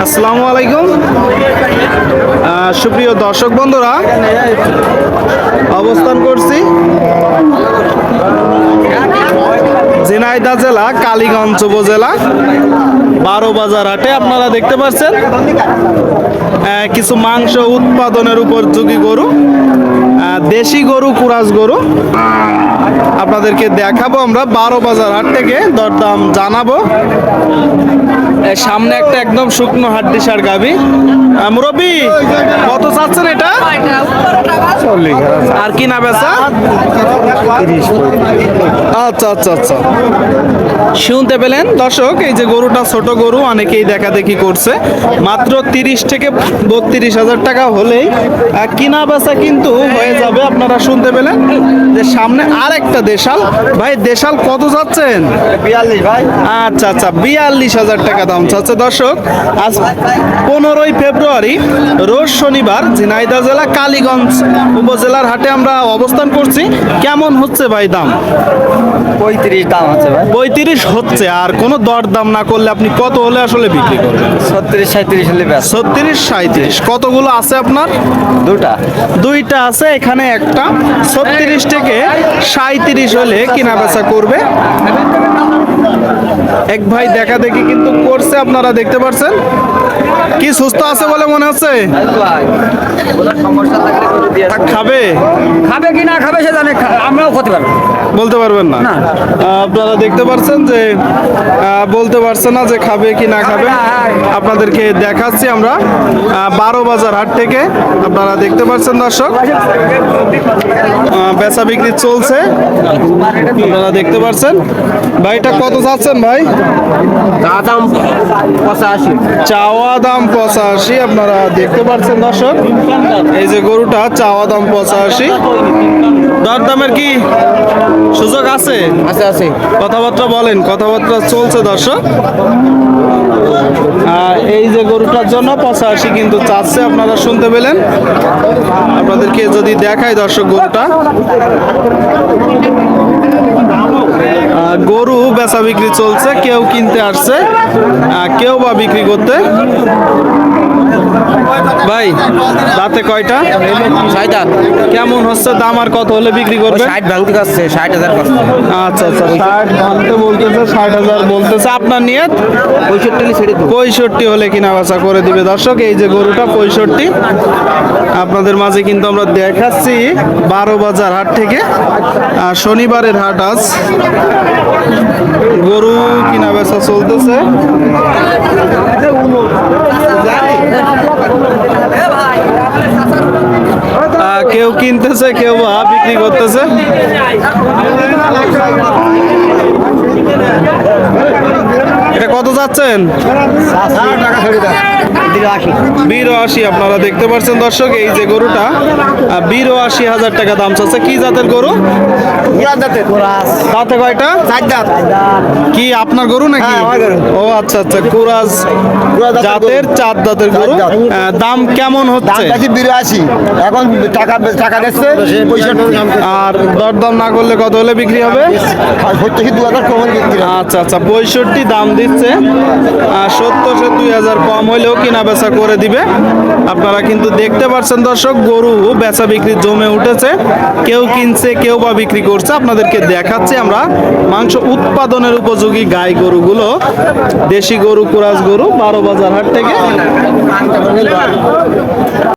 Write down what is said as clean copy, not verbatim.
আসসালামু আলাইকুম সুপ্রিয় দর্শক বন্ধুরা, অবস্থান করছি ঝিনাইদহ জেলা কালীগঞ্জ উপজেলা 12 বাজার হাটে। আপনারা দেখতে পাচ্ছেন কিছু মাংস উৎপাদনের উপযোগী গরু, দেশি গরু, কুরাস গরু আপনাদেরকে দেখাবো আমরা 12 বাজার হাট থেকে, দরদাম জানাবো। সামনে একটা একদম শুকনো হাড্ডিসার গাভী। মুরব্বি কত চাচ্ছেন এটা? আর কি না বেচা? আচ্ছা আচ্ছা আচ্ছা, শুনতে পেলেন দর্শক, এই যে গরুটা ছোট গরু, অনেকেই দেখা দেখি করছে। মাত্র 30 থেকে 32,000 টাকা হলেই কিনা বেচা কিন্তু হয়ে যাবে। আপনারা শুনতে পেলেন যে সামনে আর একটা দেশাল। ভাই দেশাল কত যাচ্ছেন? 42 ভাই। আচ্ছা আচ্ছা, 42,000 টাকা দাম চাচ্ছে। দর্শক, আজ 15ই ফেব্রুয়ারি রোজ শনিবার ঝিনাইদহ জেলা কালীগঞ্জ উপজেলার হাটে আমরা অবস্থান করছি। কেমন হচ্ছে ভাই দাম? 35 দাম আছে ভাই। 35 হচ্ছে। আর কোনো দর দাম না করলে আপনি কত হলে আসলে বিক্রি করবেন? 36-37 হলে ব্যাস। 36-37 কতগুলো আছে আপনার? দুইটা আছে, এখানে একটা। 36 থেকে 37 হলে কিনা বেচা করবে। এক ভাই দেখা দেখি কিন্তু করছে, আপনারা দেখতে পাচ্ছেন। কি সুস্থ আছে বলে মনে হচ্ছে? খাবে খাবে কি না খাবে সে জানে, আমরাও খেতে পারবো বলতে পারবেন না। আপনারা দেখতে পাচ্ছেন যে বলতে পারছে না যে খাবে কি না খাবে। আপনাদেরকে দেখাচ্ছি আমরা 12 বাজার হাট থেকে। আপনারা দেখতে পাচ্ছেন দর্শক, বেচা বিক্রি চলছে, আপনারা দেখতে পাচ্ছেন। ভাইটা কত চাচ্ছেন ভাই? দাম 85। চাওয়া দাম 85। আপনারা দেখতে পাচ্ছেন দর্শক, এই যে গরুটা চাওয়া দাম 85। দরদামের কি সুযোগ আছে? আছে। কথাবার্তা বলেন, কথাবার্তা চলছে দর্শক। এই যে গরুটার জন্য 85 কিন্তু চাচ্ছে, আপনারা শুনতে পেলেন। আপনাদেরকে যদি দেখাই দর্শক, গরুটা গরু বেচা বিক্রি চলছে। কেউ কিনতে আসছে, কেউ বা বিক্রি করতে। ভাই রাতে কয়টা? 6 দাঁত। কেমন হচ্ছে দাম? আর কত হলে বিক্রি করবে? 60 ভাঙতে যাচ্ছে, 60,000 করছে। আচ্ছা আচ্ছা, 60 ভাঙতে বলতেছে, 60,000 বলতেছে। আপনার নিয়ত 65 হলে কিনা বেচা করে দিবে দর্শক। এই যে গরুটা 65 আপনাদের মাঝে কিন্তু আমরা দেখাচ্ছি 12 বাজার হাট থেকে। শনিবারের হাট আজ। গরু কিনা বেচা চলতেছে। কেউ কিনতেছে, কেউ বিক্রি করতেছে। এটা কত যাচ্ছেন? 82। আপনারা দেখতে পাচ্ছেন দর্শক, এই যে গরুটা 82,000 টাকা দাম চাচ্ছে। কি জাতের গরু? তাতে কয়টা? 4 দাঁত। কি আপনার গরু নাকি? ও আচ্ছা আচ্ছা, কুরাস জাতের 4 দাঁতের গরু। দাম কেমন হচ্ছে? 82। এখন টাকা দিচ্ছে 65। আর দরদাম না করলে কত হলে বিক্রি হবে? 70-2000 কম বিক্রি। আচ্ছা আচ্ছা, 65 দাম দিচ্ছে। 70-2000 কম হলেও কিনা বেচা করে দিবে। আপনারা কিন্তু দেখতে পাচ্ছেন দর্শক, গরু বেচা বিক্রি জমে উঠেছে। কেউ কিনছে, কেউ বা বিক্রি করছে। আপনাদেরকে দেখাচ্ছি আমরা মাংস উৎপাদনের উপযোগী গাই গরুগুলো, দেশি গরু, কুরাস গরু 12 বাজার হাট থেকে।